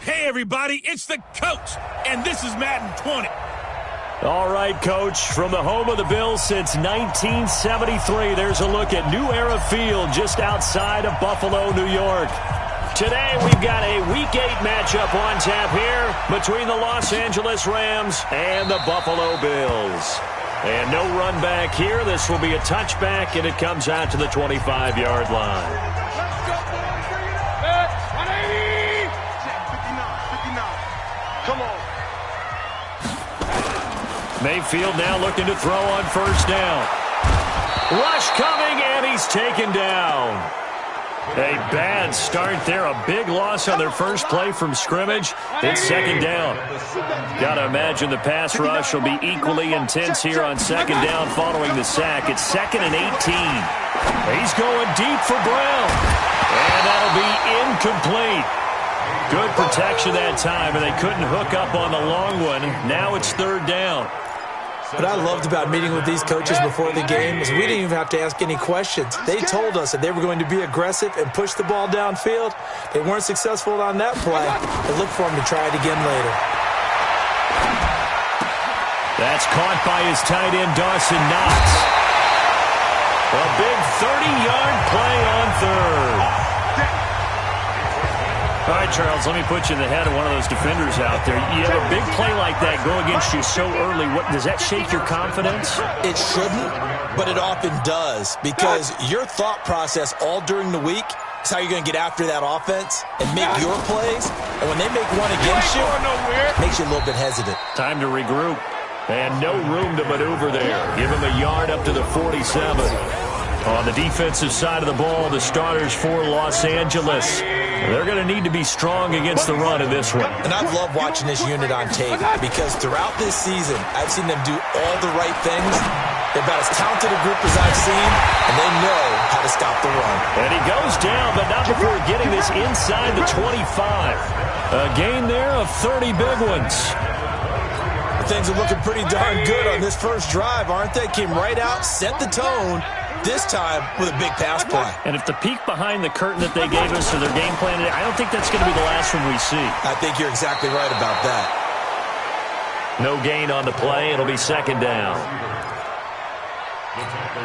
Hey, everybody, it's the coach, and this is Madden 20. All right, Coach, from the home of the Bills since 1973, there's a look at New Era Field just outside of Buffalo, New York. Today, we've got a Week 8 matchup on tap here between the Los Angeles Rams and the Buffalo Bills. And no run back here. This will be a touchback, and it comes out to the 25-yard line. Come on. Mayfield now looking to throw on first down. Rush coming, and he's taken down. A bad start there. A big loss on their first play from scrimmage. It's second down. Got to imagine the pass rush will be equally intense here on second down following the sack. It's 2nd and 18. He's going deep for Brown. And that'll be incomplete. Good protection that time, and they couldn't hook up on the long one. Now it's third down. What I loved about meeting with these coaches before the game is we didn't even have to ask any questions. They told us that they were going to be aggressive and push the ball downfield. They weren't successful on that play. They look for them to try it again later. That's caught by his tight end, Dawson Knox. A big 30-yard play on third. All right, Charles, let me put you in the head of one of those defenders out there. You have a big play like that go against you so early. What does that shake your confidence? It shouldn't, but it often does, because your thought process all during the week is how you're going to get after that offense and make your plays. And when they make one against you, it makes you a little bit hesitant. Time to regroup. And no room to maneuver there. Give him a yard up to the 47. On the defensive side of the ball, the starters for Los Angeles. They're going to need to be strong against the run in this one. And I've loved watching this unit on tape because throughout this season, I've seen them do all the right things. They're about as talented a group as I've seen, and they know how to stop the run. And he goes down, but not before getting this inside the 25. A gain there of 30 big ones. Things are looking pretty darn good on this first drive, aren't they? Came right out, set the tone, this time with a big pass play. And if the peek behind the curtain that they gave us for their game plan, I don't think that's going to be the last one we see. I think you're exactly right about that. No gain on the play. It'll be second down.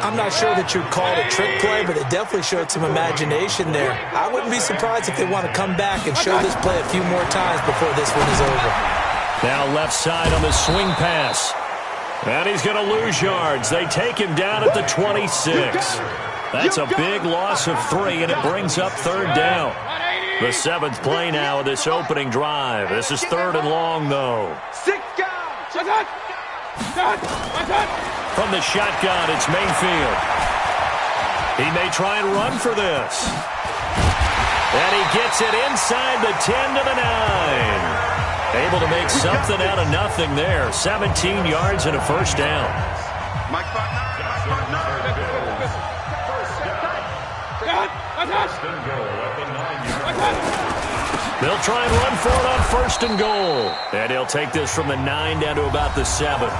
I'm not sure that you'd call it a trick play, but it definitely showed some imagination there. I wouldn't be surprised if they want to come back and show this play a few more times before this one is over. Now left side on the swing pass. And he's going to lose yards. They take him down at the 26. That's a big loss of 3, and it brings up third down. The 7th play now of this opening drive. This is third and long, though. From the shotgun, it's Mayfield. He may try and run for this. And he gets it inside the 10 to the 9. Able to make something out of nothing there. 17 yards and a first down. They'll try and run for it on first and goal. And he'll take this from the 9 down to about the 7.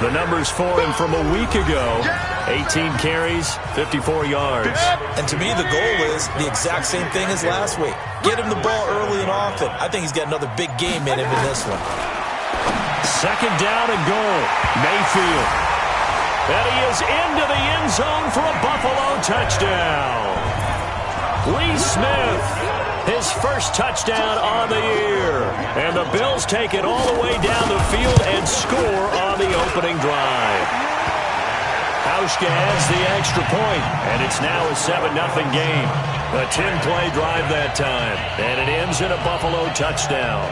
The numbers for him from a week ago. 18 carries, 54 yards. And to me, the goal is the exact same thing as last week. Get him the ball early and often. I think he's got another big game in him in this one. Second down and goal. Mayfield. And he is into the end zone for a Buffalo touchdown. Lee Smith, his first touchdown on the year. And the Bills take it all the way down the field and score on the opening drive. Hauschka adds the extra point, and it's now a 7-0 game. A 10-play drive that time, and it ends in a Buffalo touchdown.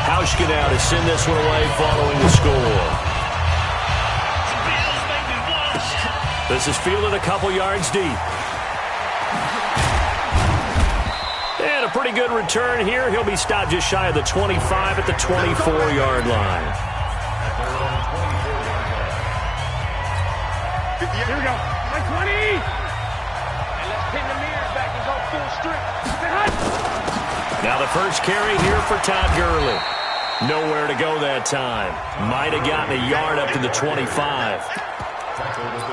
Hauschka now to send this one away following the score. This is fielded a couple yards deep. And a pretty good return here. He'll be stopped just shy of the 25 at the 24-yard line. Here we go. 20. And let's pin the mirrors back and go full strength. Now the first carry here for Todd Gurley. Nowhere to go that time. Might have gotten a yard up to the 25.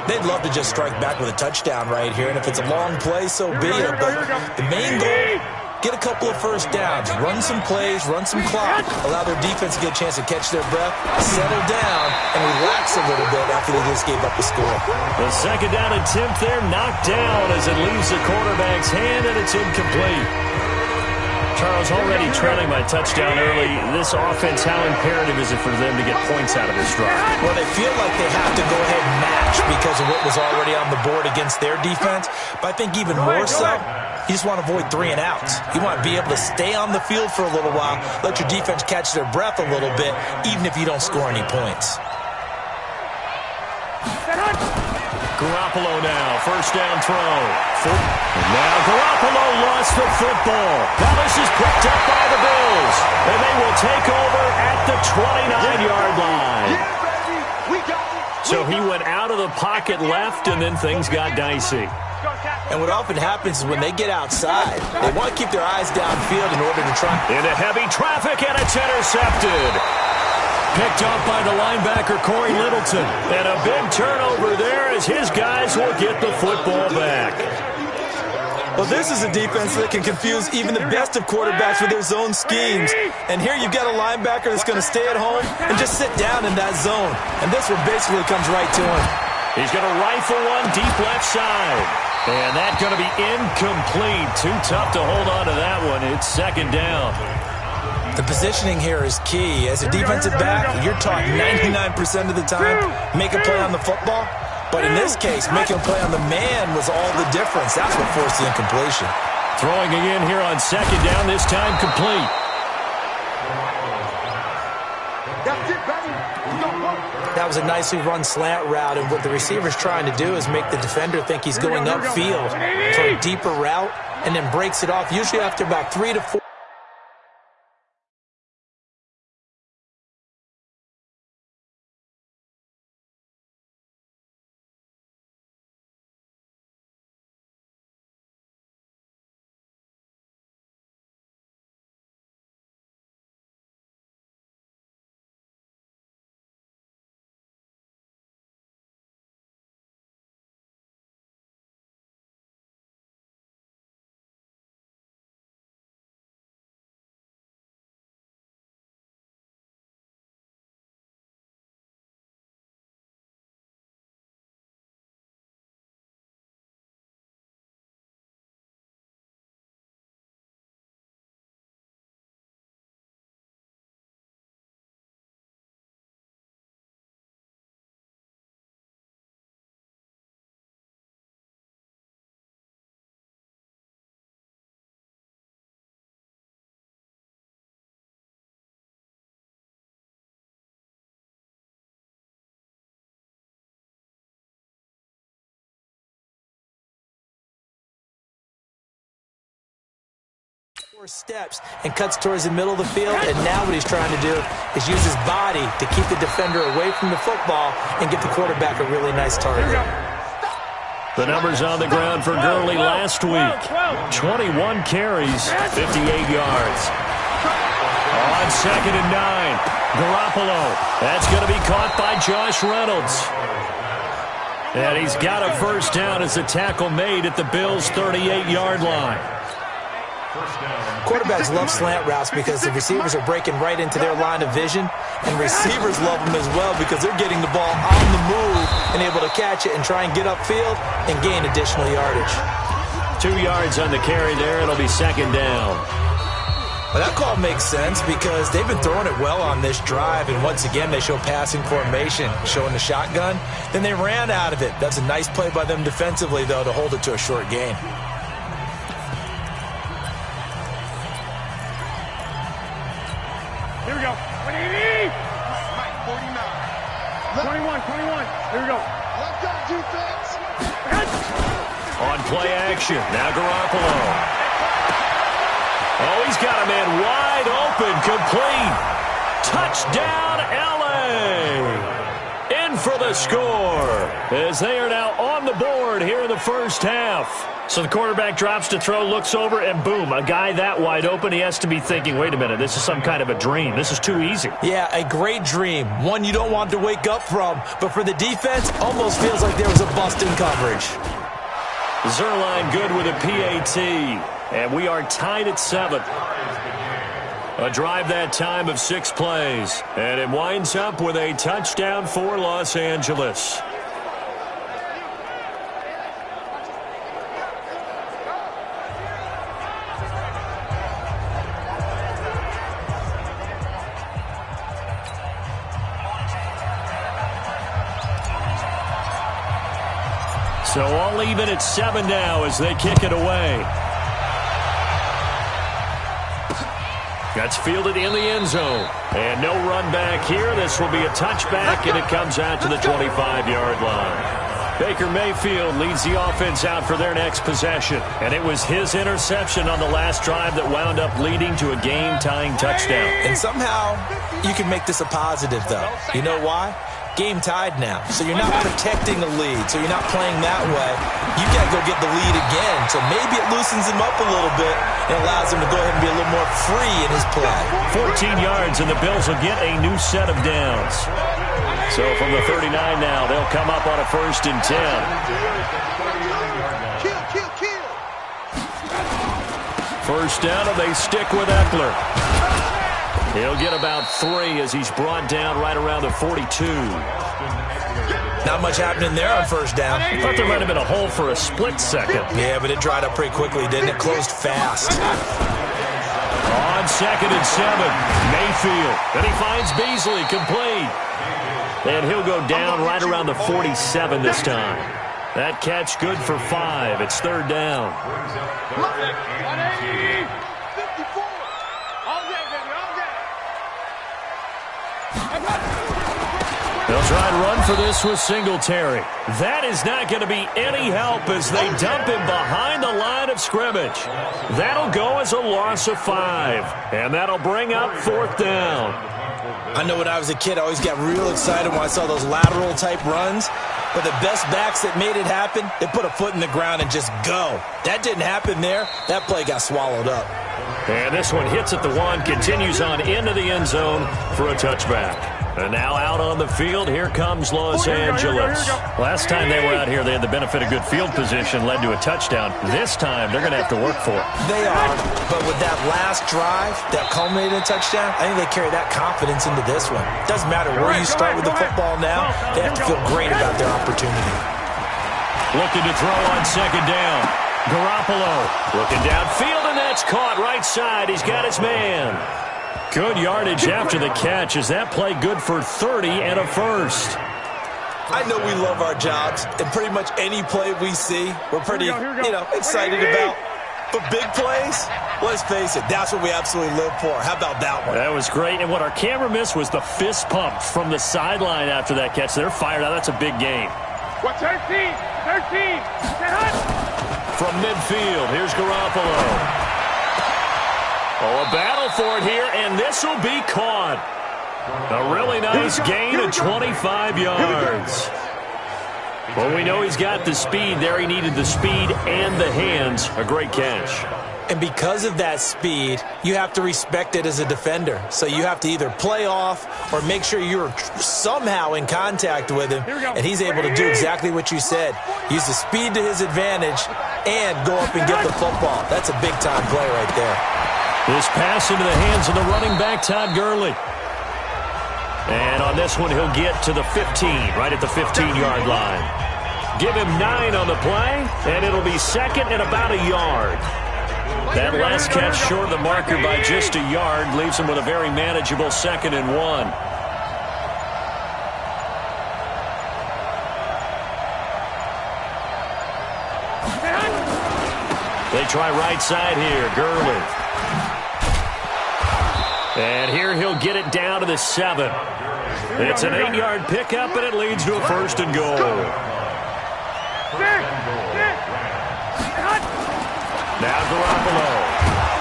They they'd love to just strike back with a touchdown right here, and if it's a long play, so be it. But the main goal, get a couple of first downs, run some plays, run some clock, allow their defense to get a chance to catch their breath, settle down, and relax a little bit after they just gave up the score. The second down attempt there knocked down as it leaves the quarterback's hand, and it's incomplete. Charles, already trailing by touchdown early. This offense, how imperative is it for them to get points out of this drive? Well, they feel like they have to go ahead and match because of what was already on the board against their defense. But I think even more so, you just want to avoid 3 and outs. You want to be able to stay on the field for a little while, let your defense catch their breath a little bit, even if you don't score any points. Garoppolo now, first down throw. Now Garoppolo lost the football. Now this is picked up by the Bills, and they will take over at the 29-yard line. So he went out of the pocket left, and then things got dicey. And what often happens is when they get outside, they want to keep their eyes downfield in order to try. Into heavy traffic, and it's intercepted. Picked up by the linebacker, Corey Littleton. And a big turnover there as his guys will get the football back. Well, this is a defense that can confuse even the best of quarterbacks with their zone schemes. And here you've got a linebacker that's going to stay at home and just sit down in that zone. And this one basically comes right to him. He's going to rifle one deep left side. And that's going to be incomplete. Too tough to hold on to that one. It's second down. The positioning here is key. As a defensive back, you're taught 99% of the time, make a play on the football. But in this case, making a play on the man was all the difference. That's what forced the incompletion. Throwing again here on second down, this time complete. That was a nicely run slant route, and what the receiver's trying to do is make the defender think he's going upfield for a deeper route, and then breaks it off, usually after about 3 to 4. Steps and cuts towards the middle of the field, and now what he's trying to do is use his body to keep the defender away from the football and get the quarterback a really nice target. The numbers on the ground for Gurley last week: 21 carries, 58 yards. On second and 9, Garoppolo. That's going to be caught by Josh Reynolds. And he's got a first down as the tackle made at the Bills' 38-yard line. Quarterbacks love slant routes because the receivers are breaking right into their line of vision, and receivers love them as well because they're getting the ball on the move and able to catch it and try and get upfield and gain additional yardage. 2 yards on the carry there. It'll be second down. Well, that call makes sense because they've been throwing it well on this drive, and once again they show passing formation, showing the shotgun. Then they ran out of it. That's a nice play by them defensively, though, to hold it to a short gain. Here we go. 180. 21. Here we go. Left on defense. On play action. Now Garoppolo. Oh, he's got a man wide open. Complete. Touchdown, L.A. in for the score as they are now on the board here in the first half. So the quarterback drops to throw, looks over, and boom, a guy that wide open, he has to be thinking, wait a minute, this is some kind of a dream. This is too easy. Yeah, a great dream. One you don't want to wake up from. But for the defense, almost feels like there was a bust in coverage. Zerline good with a PAT. And we are tied at 7. A drive that time of 6 plays. And it winds up with a touchdown for Los Angeles. So all even at 7 now as they kick it away. That's fielded in the end zone. And no run back here. This will be a touchback, and it comes out to the 25-yard line. Baker Mayfield leads the offense out for their next possession. And it was his interception on the last drive that wound up leading to a game-tying touchdown. And somehow you can make this a positive, though. You know why? Game tied now, so you're not protecting the lead, so you're not playing that way. You got to go get the lead again, so maybe it loosens him up a little bit and allows him to go ahead and be a little more free in his play. 14 yards, and the Bills will get a new set of downs. So from the 39 now, they'll come up on a 1st and 10. First down, and they stick with Eckler. He'll get about 3 as he's brought down right around the 42. Not much happening there on first down. I thought there might have been a hole for a split second. Yeah, but it dried up pretty quickly, didn't it? Closed fast. On 2nd and 7, Mayfield. Then he finds Beasley, complete. And he'll go down right around the 47 this time. That catch good for 5. It's 3rd down. They'll try and run for this with Singletary. That is not going to be any help as they dump him behind the line of scrimmage. That'll go as a loss of 5. And that'll bring up 4th down. I know when I was a kid, I always got real excited when I saw those lateral-type runs. But the best backs that made it happen, they put a foot in the ground and just go. That didn't happen there. That play got swallowed up. And this one hits at the 1, continues on into the end zone for a touchback. And now out on the field, here comes Los Angeles. Last time they were out here, they had the benefit of good field position, led to a touchdown. This time, they're going to have to work for it. They are, but with that last drive that culminated in a touchdown, I think they carry that confidence into this one. It doesn't matter where you start with the football now, they have to feel great about their opportunity. Looking to throw on 2nd down. Garoppolo looking downfield, and that's caught right side. He's got his man. Good yardage after the catch. Is that play good for 30 and a 1st? I know we love our jobs, and pretty much any play we see, we're pretty, excited about. But big plays, let's face it, that's what we absolutely live for. How about that one? That was great, and what our camera missed was the fist pump from the sideline after that catch. They're fired out. That's a big game. What, 13? From midfield, here's Garoppolo. Oh, a battle for it here, and this will be caught. A really nice gain of 25 yards. Well, we know he's got the speed there. He needed the speed and the hands. A great catch. And because of that speed, you have to respect it as a defender. So you have to either play off or make sure you're somehow in contact with him. And he's able to do exactly what you said. Use the speed to his advantage and go up and get the football. That's a big-time play right there. This pass into the hands of the running back, Todd Gurley. And on this one, he'll get to the 15, right at the 15-yard line. Give him 9 on the play, and it'll be 2nd and about a yard. That last catch short of the marker by just a yard leaves him with a very manageable 2nd and 1. They try right side here, Gurley. And here he'll get it down to the 7. It's an 8-yard pickup, and it leads to a 1st and goal. Now Garoppolo.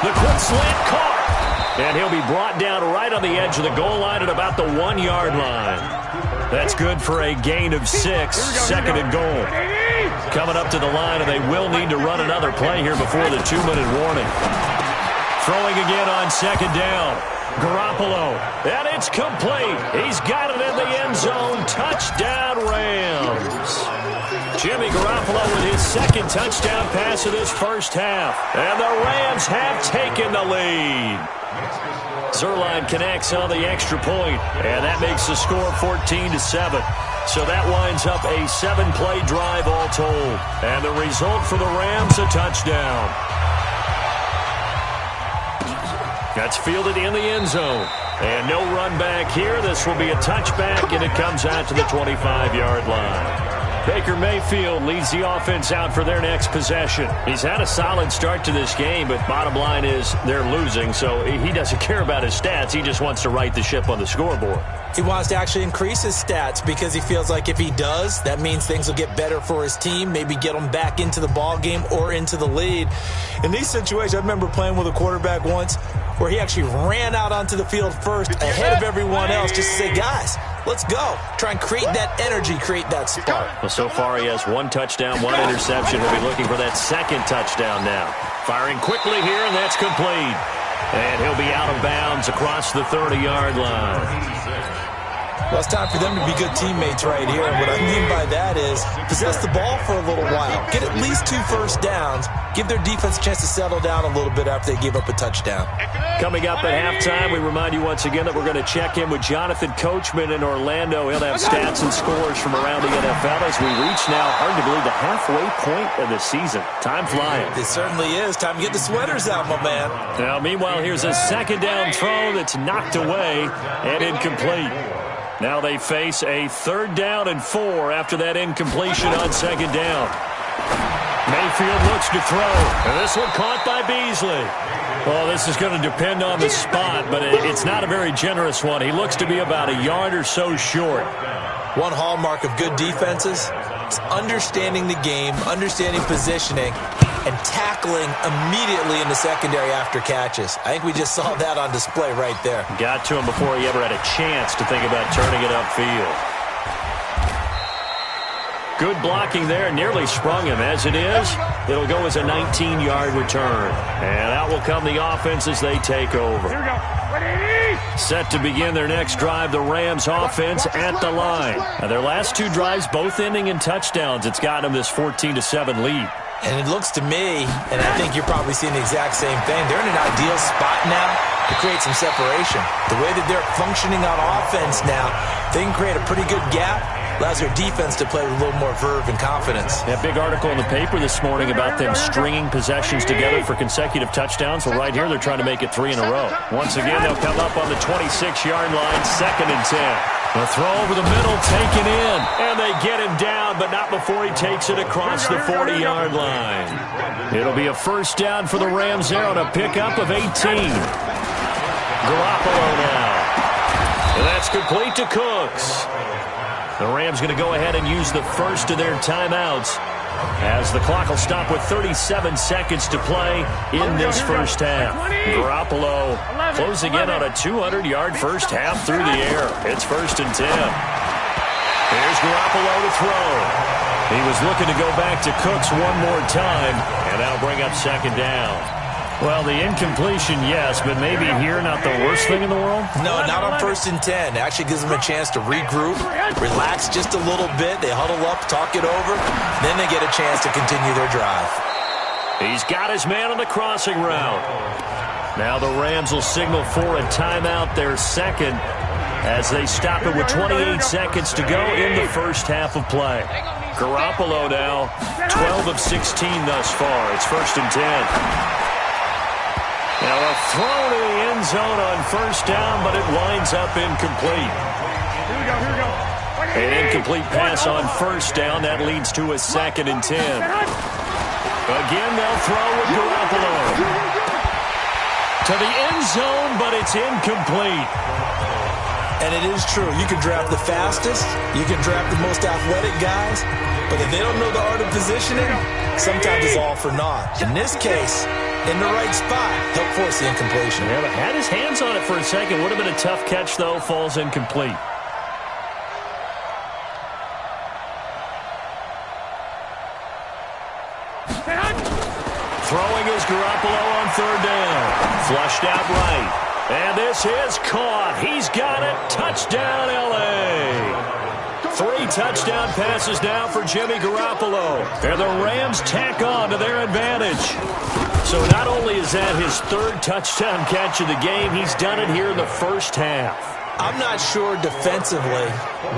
The quick slant caught. And he'll be brought down right on the edge of the goal line at about the 1-yard line. That's good for a gain of 6, second and goal. Coming up to the line, and they will need to run another play here before the 2-minute warning. Throwing again on second down. Garoppolo, and it's complete. He's got it in the end zone. Touchdown, Rams. Jimmy Garoppolo with his second touchdown pass of this first half. And the Rams have taken the lead. Zerline connects on the extra point, and that makes the score 14-7. So that winds up a 7-play drive all told. And the result for the Rams, a touchdown. That's fielded in the end zone. And no run back here. This will be a touchback, and it comes out to the 25-yard line. Baker Mayfield leads the offense out for their next possession. He's had a solid start to this game, but bottom line is they're losing, so he doesn't care about his stats. He just wants to right the ship on the scoreboard. He wants to actually increase his stats because he feels like if he does, that means things will get better for his team, maybe get them back into the ball game or into the lead. In these situations, I remember playing with a quarterback once where he actually ran out onto the field first ahead of everyone else just to say, guys, let's go. Try and create that energy, create that spark. Well, so far he has 1 touchdown, 1 interception. He'll be looking for that second touchdown now. Firing quickly here, and that's complete. And he'll be out of bounds across the 30-yard line. Well, it's time for them to be good teammates right here. And what I mean by that is possess the ball for a little while. Get at least 2 first downs. Give their defense a chance to settle down a little bit after they give up a touchdown. Coming up at halftime, we remind you once again that we're going to check in with Jonathan Coachman in Orlando. He'll have stats and scores from around the NFL as we reach now, hard to believe, the halfway point of the season. Time flying. It certainly is. Time to get the sweaters out, my man. Now, meanwhile, here's a second down throw that's knocked away and incomplete. Now they face a 3rd down and 4 after that incompletion on second down. Mayfield looks to throw, and this one caught by Beasley. Well, this is going to depend on the spot, but it's not a very generous one. He looks to be about a yard or so short. One hallmark of good defenses is understanding the game, understanding positioning, and tackling immediately in the secondary after catches. I think we just saw that on display right there. Got to him before he ever had a chance to think about turning it upfield. Good blocking there, nearly sprung him. As it is, it'll go as a 19-yard return. And out will come the offense as they take over. Here we go. Ready? Set to begin their next drive, the Rams offense at the line. Now, their last 2 drives, both ending in touchdowns. It's gotten them this 14-7 lead. And it looks to me, and I think you're probably seeing the exact same thing, they're in an ideal spot now to create some separation. The way that they're functioning on offense now, they can create a pretty good gap. Allows their defense to play with a little more verve and confidence. That big article in the paper this morning about them stringing possessions together for consecutive touchdowns. Well, right here, they're trying to make it 3 in a row. Once again, they'll come up on the 26-yard line, 2nd and 10. The throw over the middle, taken in. And they get him down, but not before he takes it across the 40-yard line. It'll be a first down for the Rams there on a pickup of 18. Garoppolo now. And that's complete to Cooks. The Rams going to go ahead and use the first of their timeouts as the clock will stop with 37 seconds to play in this first half. Garoppolo closing in on a 200-yard first half through the air. It's 1st and 10. Here's Garoppolo to throw. He was looking to go back to Cooks one more time, and that'll bring up 2nd down. Well, the incompletion, yes, but maybe here not the worst thing in the world? No, not on 1st and 10. It actually gives them a chance to regroup, relax just a little bit. They huddle up, talk it over. Then they get a chance to continue their drive. He's got his man on the crossing route. Now the Rams will signal for a timeout, their second, as they stop it with 28 seconds to go in the first half of play. Garoppolo now, 12 of 16 thus far. It's 1st and 10. Now a throw to the end zone on 1st down, but it winds up incomplete. Here we go. An incomplete pass on 1st down. That leads to a 2nd and 10. Again, they'll throw with Garoppolo. To the end zone, but it's incomplete. And it is true. You can draft the fastest. You can draft the most athletic guys. But if they don't know the art of positioning, sometimes it's all for naught. In this case, in the right spot, helped force the incompletion. Yeah, but had his hands on it for a second. Would have been a tough catch, though. Falls incomplete. Throwing is Garoppolo on third down. Flushed out right. And this is caught. He's got it. Touchdown, L.A. 3 touchdown passes now for Jimmy Garoppolo. And the Rams tack on to their advantage. So not only is that his 3rd touchdown catch of the game, he's done it here in the first half. I'm not sure defensively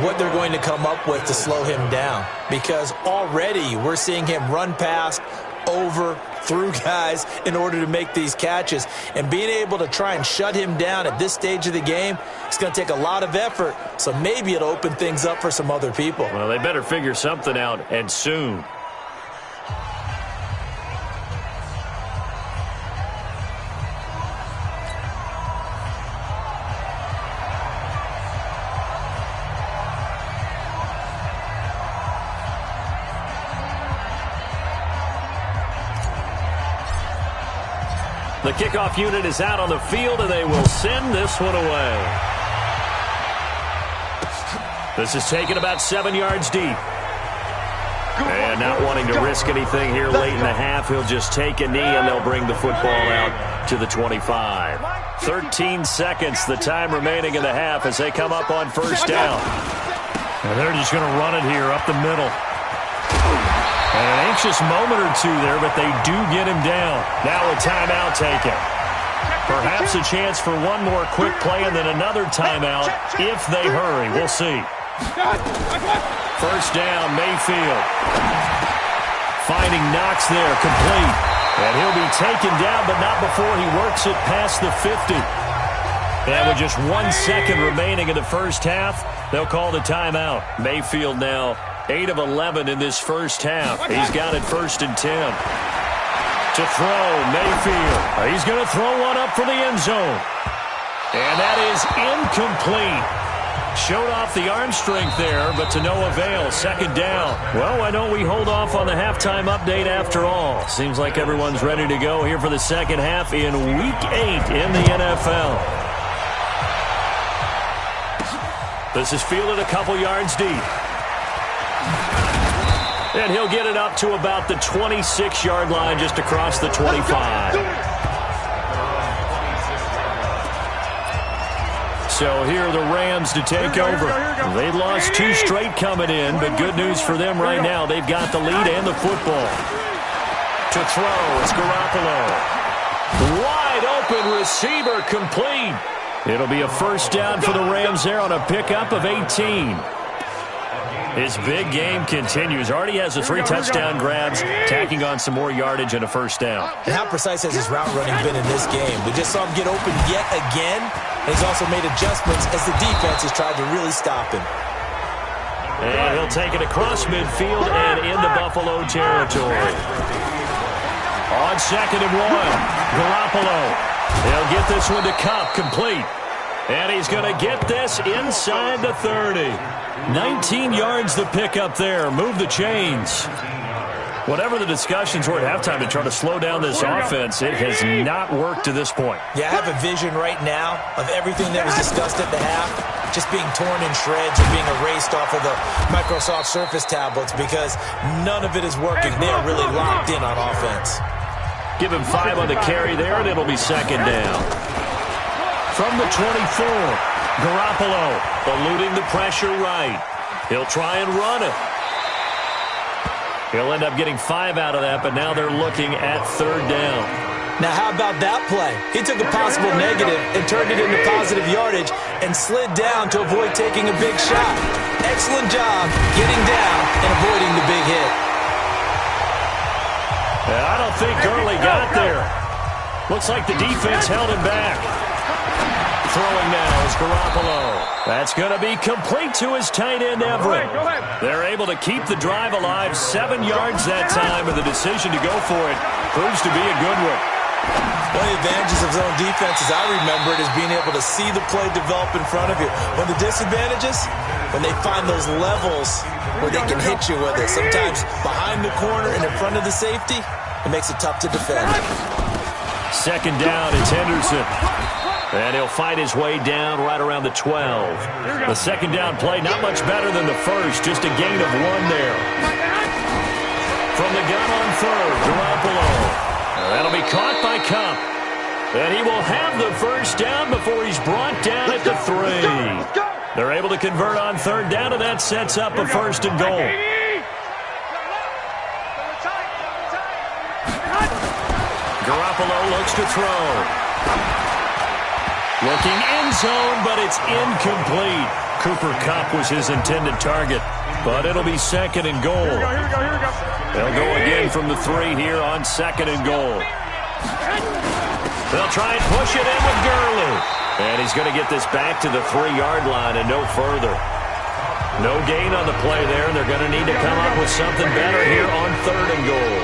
what they're going to come up with to slow him down, because already we're seeing him run past, over, through guys in order to make these catches. And being able to try and shut him down at this stage of the game, it's going to take a lot of effort. So maybe it'll open things up for some other people. Well, they better figure something out, and soon. The kickoff unit is out on the field, and they will send this one away. This is taken about 7 yards deep. And not wanting to risk anything here late in the half, he'll just take a knee, and they'll bring the football out to the 25. 13 seconds, the time remaining in the half as they come up on first down. And they're just going to run it here up the middle. And an anxious moment or two there, but they do get him down. Now a timeout taken. Perhaps a chance for one more quick play and then another timeout if they hurry. We'll see. First down, Mayfield. Finding Knox there, complete. And he'll be taken down, but not before he works it past the 50. And with just 1 second remaining in the first half, they'll call the timeout. Mayfield now 8 of 11 in this first half. He's got it 1st and 10. To throw, Mayfield. He's going to throw one up for the end zone. And that is incomplete. Showed off the arm strength there, but to no avail. 2nd down. Well, why don't we hold off on the halftime update after all? Seems like everyone's ready to go here for the second half in Week 8 in the NFL. This is fielded a couple yards deep. And he'll get it up to about the 26-yard line, just across the 25. So here are the Rams to take over. They've lost 2 straight coming in, but good news for them right now. They've got the lead and the football. To throw is Garoppolo. Wide open receiver, complete. It'll be a first down for the Rams there on a pickup of 18. His big game continues. Already has the 3 touchdown grabs, tacking on some more yardage and a first down. And how precise has his route running been in this game? We just saw him get open yet again. And he's also made adjustments as the defense has tried to really stop him. And he'll take it across midfield and into Buffalo territory. On 2nd and 1, Garoppolo. He'll get this one to Kupp, complete. And he's going to get this inside the 30. 19 yards to pick up there. Move the chains. Whatever the discussions were at halftime to try to slow down this offense, it has not worked to this point. Yeah, I have a vision right now of everything that was discussed at the half just being torn in shreds and being erased off of the Microsoft Surface tablets because none of it is working. They are really locked in on offense. Give him 5 on the carry there, and it'll be 2nd down. From the 24, Garoppolo eluding the pressure right. He'll try and run it. He'll end up getting 5 out of that, but now they're looking at 3rd down. Now, how about that play? He took a possible negative and turned it into positive yardage and slid down to avoid taking a big shot. Excellent job getting down and avoiding the big hit. I don't think Gurley got there. Looks like the defense held him back. Throwing now is Garoppolo. That's going to be complete to his tight end, Everett. They're able to keep the drive alive. 7 yards that time, and the decision to go for it proves to be a good one. One of the advantages of zone defense, as I remember it, is being able to see the play develop in front of you. One of the disadvantages, when they find those levels where they can hit you with it. Sometimes behind the corner and in front of the safety, it makes it tough to defend. Second down, it's Henderson. And he'll fight his way down right around the 12. The second down play, not much better than the first, just a gain of 1 there. From the gun on third, Garoppolo. That'll be caught by Cup. And he will have the first down before he's brought down at the 3. They're able to convert on third down, and that sets up a first and goal. Garoppolo looks to throw. Looking end zone, but it's incomplete. Cooper Kupp was his intended target, but it'll be second and goal. Here we go. They'll go again from the 3 here on second and goal. They'll try and push it in with Gurley. And he's going to get this back to the 3-yard line and no further. No gain on the play there, and they're going to need to come up with something better here on third and goal.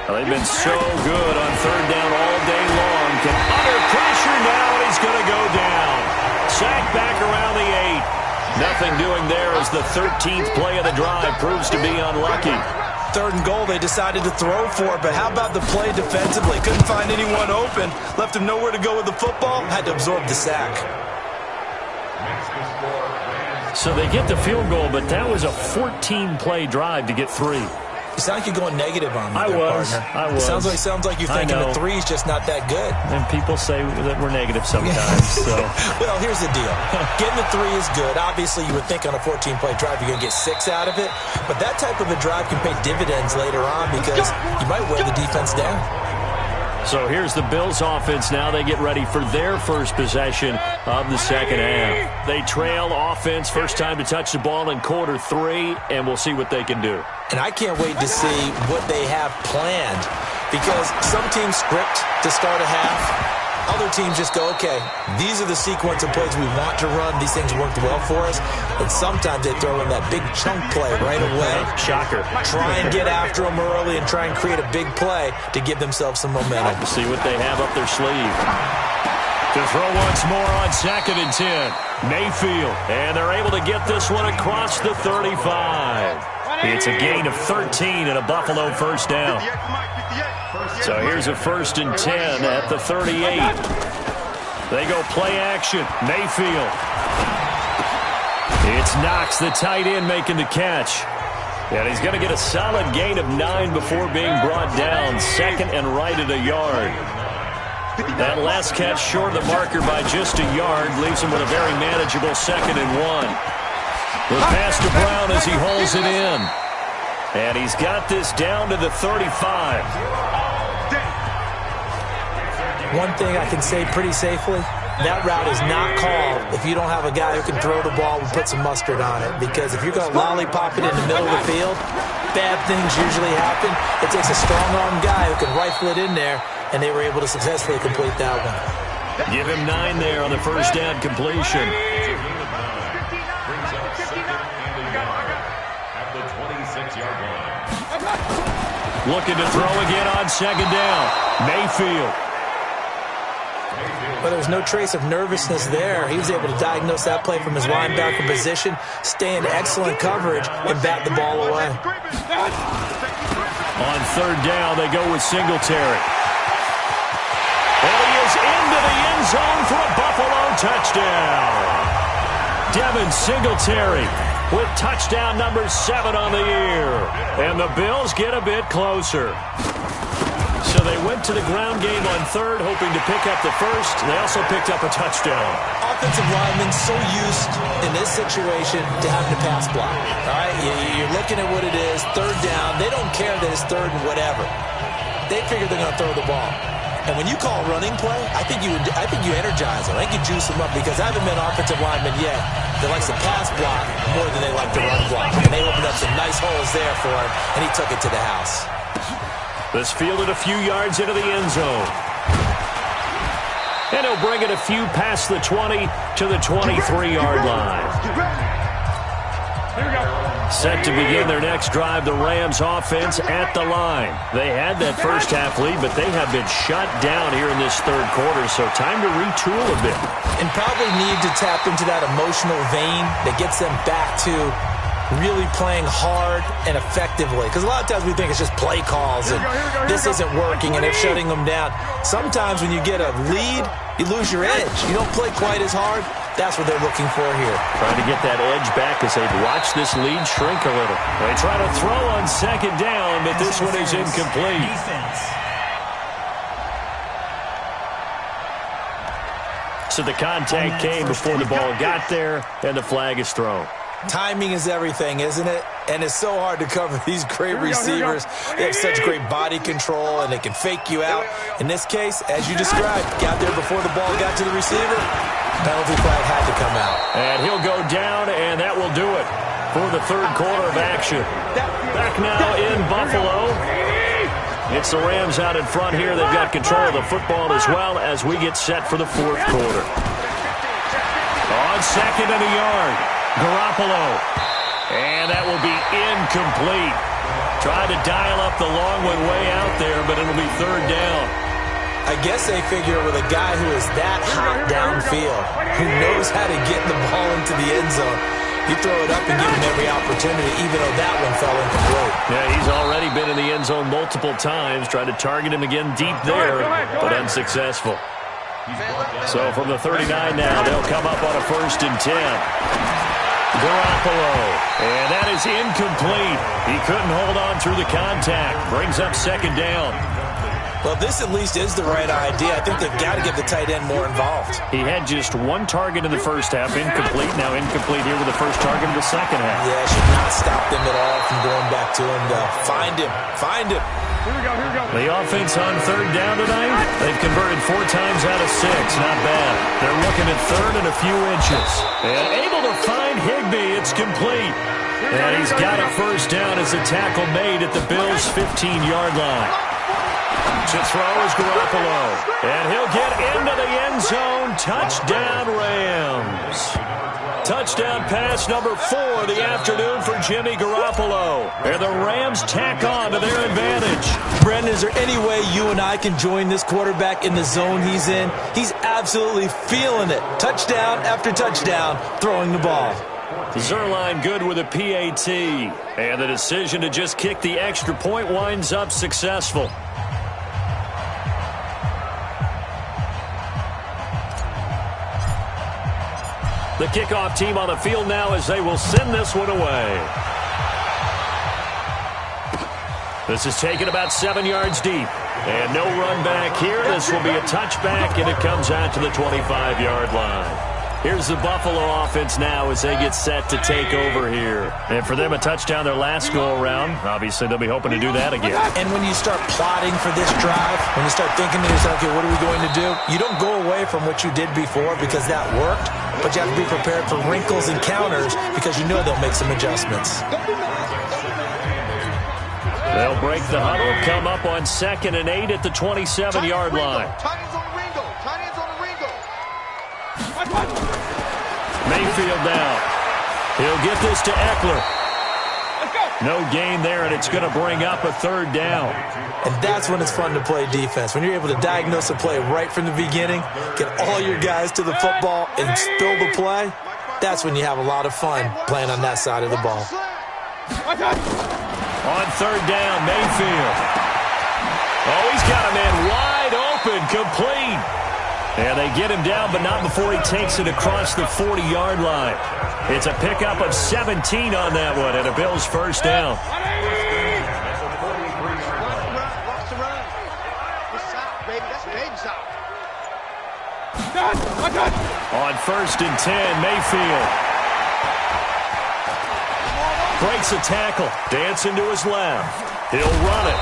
Well, they've been so good on third down all day long. Under pressure now, and he's going to go down. Sacked back around the 8. Nothing doing there as the 13th play of the drive proves to be unlucky. Third and goal, they decided to throw for it, but how about the play defensively? Couldn't find anyone open, left him nowhere to go with the football, had to absorb the sack. So they get the field goal, but that was a 14-play drive to get 3. You sound like you're going negative on me, I was. Sounds like you're thinking the 3 is just not that good. And people say that we're negative sometimes. So. Well, here's the deal. Getting the 3 is good. Obviously, you would think on a 14-play drive you're going to get 6 out of it. But that type of a drive can pay dividends later on because you might wear the defense down. So here's the Bills offense now. They get ready for their first possession of the second half. They trail offense, first time to touch the ball in quarter 3, and we'll see what they can do. And I can't wait to see what they have planned because some teams script to start a half. Other teams just go, okay, these are the sequence of plays we want to run. These things worked well for us. And sometimes they throw in that big chunk play right away. Shocker. Try and get after them early and try and create a big play to give themselves some momentum. We'll see what they have up their sleeve. To throw once more on second and 10. Mayfield. And they're able to get this one across the 35. It's a gain of 13 and a Buffalo first down. So here's a first and 10 at the 38. They go play action. Mayfield. It's Knox, the tight end, making the catch. And he's going to get a solid gain of 9 before being brought down. Second and right at a yard. That last catch short of the marker by just a yard leaves him with a very manageable second and 1. The pass to Brown as he holds it in. And he's got this down to the 35. One thing I can say pretty safely, that route is not called if you don't have a guy who can throw the ball and put some mustard on it. Because if you're going to lollipop it in the middle of the field, bad things usually happen. It takes a strong-arm guy who can rifle it in there, and they were able to successfully complete that one. Give him 9 there on the first down completion. Looking to throw again on second down. Mayfield. Well, there was no trace of nervousness there. He was able to diagnose that play from his linebacker position, stay in excellent coverage, and bat the ball away. On third down, they go with Singletary. And he is into the end zone for a Buffalo touchdown. Devin Singletary with touchdown number 7 on the year. And the Bills get a bit closer. So they went to the ground game on third, hoping to pick up the first. They also picked up a touchdown. Offensive linemen so used in this situation to having to pass block. All right, you're looking at what it is, third down. They don't care that it's third and whatever. They figure they're going to throw the ball. And when you call a running play, I think you energize them. I think you juice them up because I haven't met an offensive lineman yet that likes to pass block more than they like to run block. And they opened up some nice holes there for him, and he took it to the house. This fielded a few yards into the end zone. And he'll bring it a few past the 20 to the 23-yard line. Set to begin their next drive, the Rams offense at the line. They had that first half lead, but they have been shut down here in this third quarter, so time to retool a bit. And probably need to tap into that emotional vein that gets them back to really playing hard and effectively. Because a lot of times we think it's just play calls and this isn't working and they're shutting them down. Sometimes when you get a lead, you lose your edge. You don't play quite as hard. That's what they're looking for here. Trying to get that edge back as they've watched this lead shrink a little. They try to throw on second down, but this one is incomplete. So the contact came before the ball got there, and the flag is thrown. Timing is everything, isn't it? And it's so hard to cover these great receivers. They have such great body control, and they can fake you out. In this case, as you described, got there before the ball got to the receiver. Penalty flag had to come out. And he'll go down, and that will do it for the third quarter of action. Back now in Buffalo. It's the Rams out in front here. They've got control of the football as well as we get set for the fourth quarter. On second and a yard, Garoppolo. And that will be incomplete. Tried to dial up the long one way out there, but it'll be third down. I guess they figure with a guy who is that hot downfield, who knows how to get the ball into the end zone, you throw it up and give him every opportunity, even though that one fell incomplete. Yeah, he's already been in the end zone multiple times, tried to target him again deep there, but unsuccessful. So from the 39 now, they'll come up on a 1st and 10. Garoppolo, and that is incomplete. He couldn't hold on through the contact. Brings up second down. Well, this at least is the right idea. I think they've got to get the tight end more involved. He had just one target in the first half, incomplete. Now incomplete here with the first target in the second half. Yeah, should not stop them at all from going back to him. Find him. Find him. Here we go. The offense on third down tonight, they've converted 4 times out of 6. Not bad. They're looking at third and a few inches. And able to find Higbee. It's complete. And he's got a first down as a tackle made at the Bills' 15-yard line. To throw is Garoppolo. And he'll get into the end zone. Touchdown, Rams. Touchdown pass number 4 of the afternoon for Jimmy Garoppolo. And the Rams tack on to their advantage. Brendan, is there any way you and I can join this quarterback in the zone he's in? He's absolutely feeling it. Touchdown after touchdown, throwing the ball. Zerline good with a PAT. And the decision to just kick the extra point winds up successful. The kickoff team on the field now as they will send this one away. This is taken about 7 yards deep. And no run back here. This will be a touchback, and it comes out to the 25-yard line. Here's the Buffalo offense now as they get set to take over here. And for them, a touchdown their last go-around. Obviously, they'll be hoping to do that again. And when you start plotting for this drive, when you start thinking to yourself, okay, what are we going to do? You don't go away from what you did before because that worked, but you have to be prepared for wrinkles and counters because you know they'll make some adjustments. They'll break the huddle, come up on 2nd and 8 at the 27-yard line. Mayfield now. He'll get this to Eckler. No gain there, and it's going to bring up a third down. And that's when it's fun to play defense. When you're able to diagnose a play right from the beginning, get all your guys to the football, and spill the play, that's when you have a lot of fun playing on that side of the ball. On third down, Mayfield. Oh, he's got a man wide open, complete. And they get him down, but not before he takes it across the 40-yard line. It's a pickup of 17 on that one, and a Bills first down. On 1st and 10, Mayfield. Breaks a tackle, dancing to his left. He'll run it.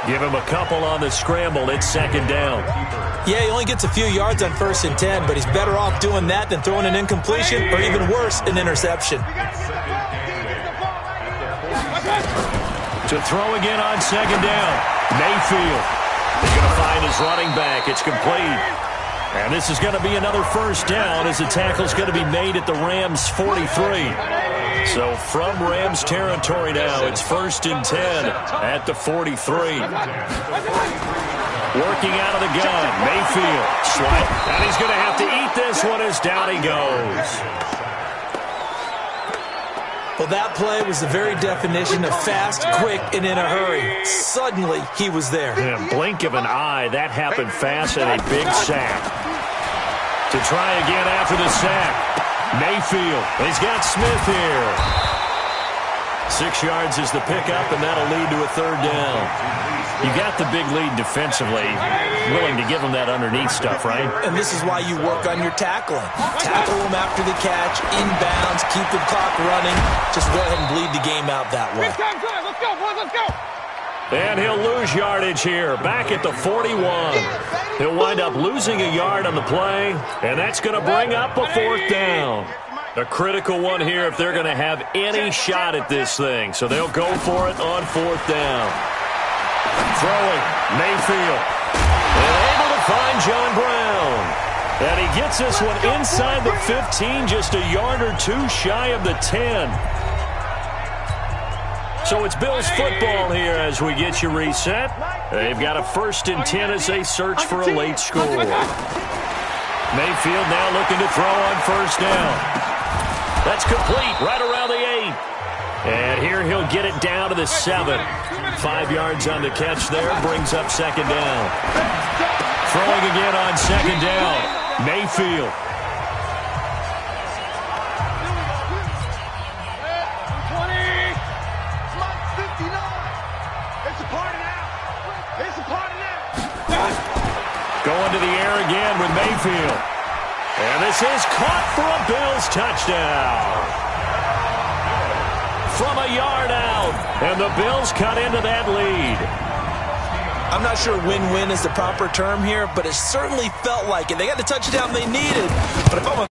Give him a couple on the scramble. It's 2nd down. Yeah, he only gets a few yards on 1st and 10, but he's better off doing that than throwing an incompletion or even worse, an interception. To throw again on 2nd down. Mayfield. He's going to find his running back. It's complete. And this is going to be another first down as the tackle's going to be made at the Rams' 43. So from Rams territory now, it's 1st and 10 at the 43. Working out of the gun, Mayfield. Swipe, and he's going to have to eat this one as down he goes. Well, Well, that play was the very definition of fast, quick, and in a hurry. Suddenly, he was there. In a blink of an eye, that happened fast and a big sack. To try again after the sack, Mayfield. He's got Smith here. 6 yards is the pickup, and that'll lead to a third down. You got the big lead defensively. Willing to give them that underneath stuff, right? And this is why you work on your tackling. Tackle them after the catch, inbounds, keep the clock running. Just go ahead and bleed the game out that way. Let's go, boys, let's go. And he'll lose yardage here, back at the 41. He'll wind up losing a yard on the play, and that's going to bring up a fourth down. A critical one here if they're going to have any shot at this thing. So they'll go for it on fourth down. Throwing, Mayfield. And able to find John Brown. And he gets this one inside the 15, just a yard or two shy of the 10. So it's Bills football here as we get you reset. They've got a 1st and 10 as they search for a late score. Mayfield now looking to throw on first down. That's complete right around the 8. And here he'll get it down to the 7. 5 yards on the catch there, brings up second down. Throwing again on second down, Mayfield. Going to the air again with Mayfield. And this is caught for a Bills touchdown. From a yard out. And the Bills cut into that lead. I'm not sure win-win is the proper term here, but it certainly felt like it. They got the touchdown they needed. But if I'm a